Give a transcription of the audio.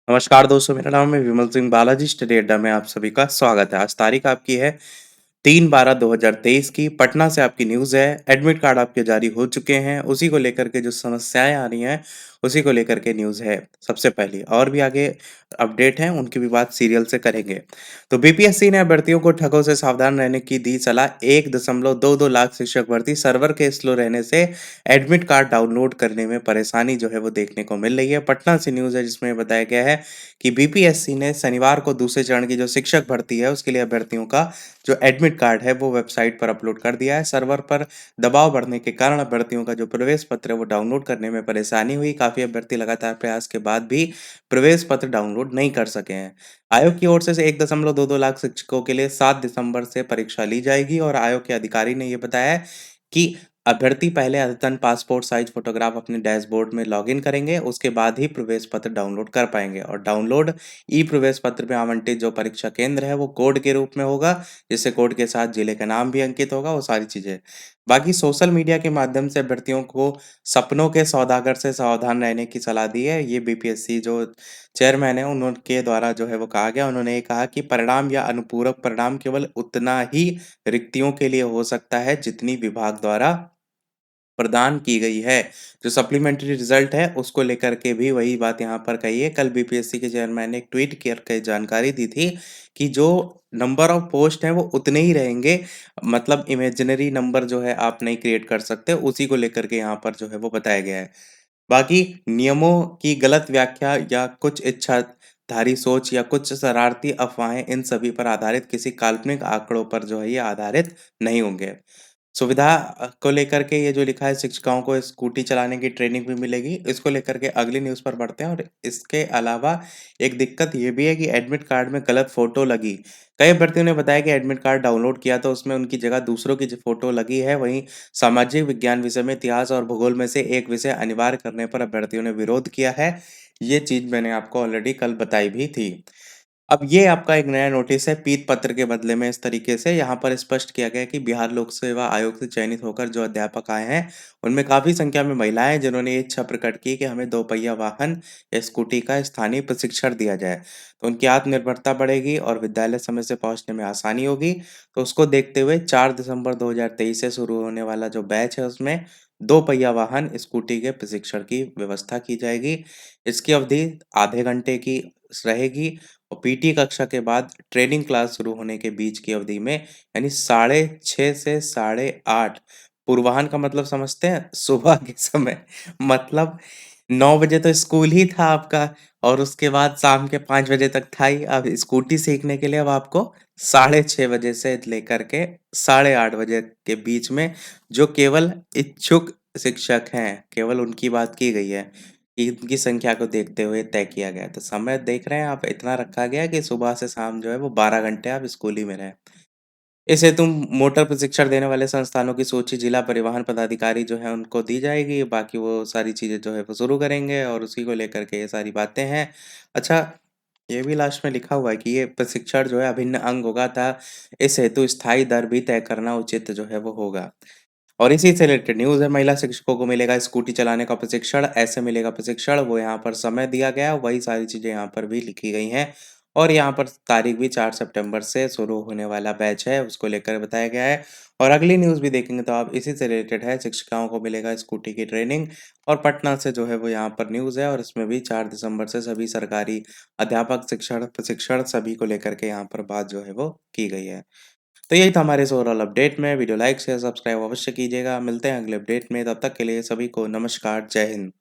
नमस्कार दोस्तों, मेरा नाम है विमल सिंह बालाजी। स्टडी अड्डा में आप सभी का स्वागत है। आज तारीख आपकी है 3/12/2023 की। पटना से आपकी न्यूज़ है, एडमिट कार्ड आपके जारी हो चुके हैं। उसी को लेकर के जो समस्याएं आ रही हैं, उसी को लेकर के न्यूज़ है सबसे पहली। और भी आगे अपडेट हैं, उनकी भी बात सीरियल से करेंगे। तो बीपीएससी ने अभ्यर्थियों को ठगों से सावधान रहने की दी सलाह। 1.22 लाख शिक्षक भर्ती। सर्वर के स्लो रहने से एडमिट कार्ड डाउनलोड करने में परेशानी जो है वो देखने को मिल रही है। पटना से न्यूज़ है जिसमें बताया गया है कि बीपीएससी ने शनिवार को दूसरे चरण की जो शिक्षक भर्ती है उसके लिए अभ्यर्थियों का जो एडमिट कार्ड है वो वेबसाइट पर अपलोड कर दिया है। सर्वर पर दबाव बढ़ने के कारण अभ्यर्थियों का जो प्रवेश पत्र है वो डाउनलोड करने में परेशानी हुई। काफ़ी अभ्यर्थी लगातार प्रयास के बाद भी प्रवेश पत्र डाउनलोड नहीं कर सके हैं। आयोग की ओर से 1.22 लाख शिक्षकों के लिए 7 दिसंबर से परीक्षा ली जाएगी और आयोग के अधिकारी ने ये बताया है कि अभ्यर्थी पहले अद्यतन पासपोर्ट साइज फोटोग्राफ अपने डैशबोर्ड में लॉगिन करेंगे, उसके बाद ही प्रवेश पत्र डाउनलोड कर पाएंगे। और डाउनलोड ई प्रवेश पत्र में आवंटित जो परीक्षा केंद्र है वो कोड के रूप में होगा, जिससे कोड के साथ जिले का नाम भी अंकित होगा, वो सारी चीजें। बाकी सोशल मीडिया के माध्यम से अभ्यर्थियों को सपनों के सौदागर से सावधान रहने की सलाह दी है। ये बीपीएससी जो चेयरमैन है उनके द्वारा जो है वो कहा गया। उन्होंने ये कहा कि परिणाम या अनुपूरक परिणाम केवल उतना ही रिक्तियों के लिए हो सकता है जितनी विभाग द्वारा प्रदान की गई है। जो सप्लीमेंट्री रिजल्ट है उसको लेकर के भी वही बात यहाँ पर कही है। कल बीपीएससी के चेयरमैन ने एक ट्वीट करके जानकारी दी थी कि जो नंबर ऑफ पोस्ट हैं वो उतने ही रहेंगे, मतलब इमेजिनरी नंबर जो है आप नहीं क्रिएट कर सकते, उसी को लेकर के यहाँ पर जो है वो बताया गया है। बाकी नियमों की गलत व्याख्या या कुछ इच्छाधारी सोच या कुछ शरारती अफवाहें, इन सभी पर आधारित किसी काल्पनिक आंकड़ों पर जो है ये आधारित नहीं होंगे। सुविधा को लेकर के ये जो लिखा है, शिक्षिकाओं को स्कूटी चलाने की ट्रेनिंग भी मिलेगी। इसको लेकर के अगली न्यूज़ पर बढ़ते हैं। और इसके अलावा एक दिक्कत ये भी है कि एडमिट कार्ड में गलत फ़ोटो लगी। कई अभ्यर्थियों ने बताया कि एडमिट कार्ड डाउनलोड किया तो उसमें उनकी जगह दूसरों की जो फ़ोटो लगी है। वहीं सामाजिक विज्ञान विषय में इतिहास और भूगोल में से एक विषय अनिवार्य करने पर अभ्यर्थियों ने विरोध किया है। ये चीज़ मैंने आपको ऑलरेडी कल बताई भी थी। अब ये आपका एक नया नोटिस है पीत पत्र के बदले में। इस तरीके से यहाँ पर स्पष्ट किया गया है कि बिहार लोक सेवा आयोग से चयनित होकर जो अध्यापक आए हैं, उनमें काफ़ी संख्या में महिलाएं हैं जिन्होंने ये इच्छा प्रकट की कि हमें दोपहिया वाहन या स्कूटी का स्थानीय प्रशिक्षण दिया जाए। तो उनकी आत्मनिर्भरता बढ़ेगी और विद्यालय समय से पहुंचने में आसानी होगी। तो उसको देखते हुए 4 दिसंबर 2023 से शुरू होने वाला जो बैच है उसमें दोपहिया वाहन स्कूटी के प्रशिक्षण की व्यवस्था की जाएगी। इसकी अवधि आधे घंटे की रहेगी और पीटी कक्षा के बाद ट्रेनिंग क्लास शुरू होने के बीच की अवधि में, यानी 6:30 से 8:30 पूर्वाह्न का मतलब समझते हैं? सुबह के समय मतलब 9 बजे तो स्कूल ही था आपका और उसके बाद शाम के 5 बजे तक था ही। अब स्कूटी सीखने के लिए अब आपको 6:30 बजे से लेकर के 8:30 बजे के बीच में जो केवल इच्छुक शिक्षक हैं, केवल उनकी बात की गई है। इनकी संख्या को देखते हुए तय किया गया है। तो समय देख रहे हैं आप, इतना रखा गया है कि सुबह से शाम जो है वो 12 घंटे आप स्कूल ही में रहें। इस हेतु मोटर प्रशिक्षण देने वाले संस्थानों की सूची जिला परिवहन पदाधिकारी जो है उनको दी जाएगी। बाकी वो सारी चीज़ें जो है वो शुरू करेंगे और उसी को लेकर के ये सारी बातें हैं। अच्छा, ये भी लास्ट में लिखा हुआ है कि ये प्रशिक्षण जो है अभिन्न अंग होगा था। इस हेतु स्थायी दर भी तय करना उचित जो है वो होगा। और इसी से रिलेटेड न्यूज़ है, महिला शिक्षकों को मिलेगा स्कूटी चलाने का प्रशिक्षण। ऐसे मिलेगा प्रशिक्षण, वो यहाँ पर समय दिया गया है, वही सारी चीज़ें यहाँ पर भी लिखी गई हैं। और यहाँ पर तारीख भी 4 सितंबर से शुरू होने वाला बैच है, उसको लेकर बताया गया है। और अगली न्यूज़ भी देखेंगे तो आप इसी से रिलेटेड है, शिक्षिकाओं को मिलेगा स्कूटी की ट्रेनिंग। और पटना से जो है वो यहाँ पर न्यूज़ है और इसमें भी 4 दिसंबर से सभी सरकारी अध्यापक शिक्षण प्रशिक्षण सभी को लेकर के यहाँ पर बात जो है वो की गई है। तो यही था हमारे इस ओवरऑल अपडेट में। वीडियो लाइक शेयर सब्सक्राइब अवश्य कीजिएगा। मिलते हैं अगले अपडेट में, तब तक के लिए सभी को नमस्कार, जय हिंद।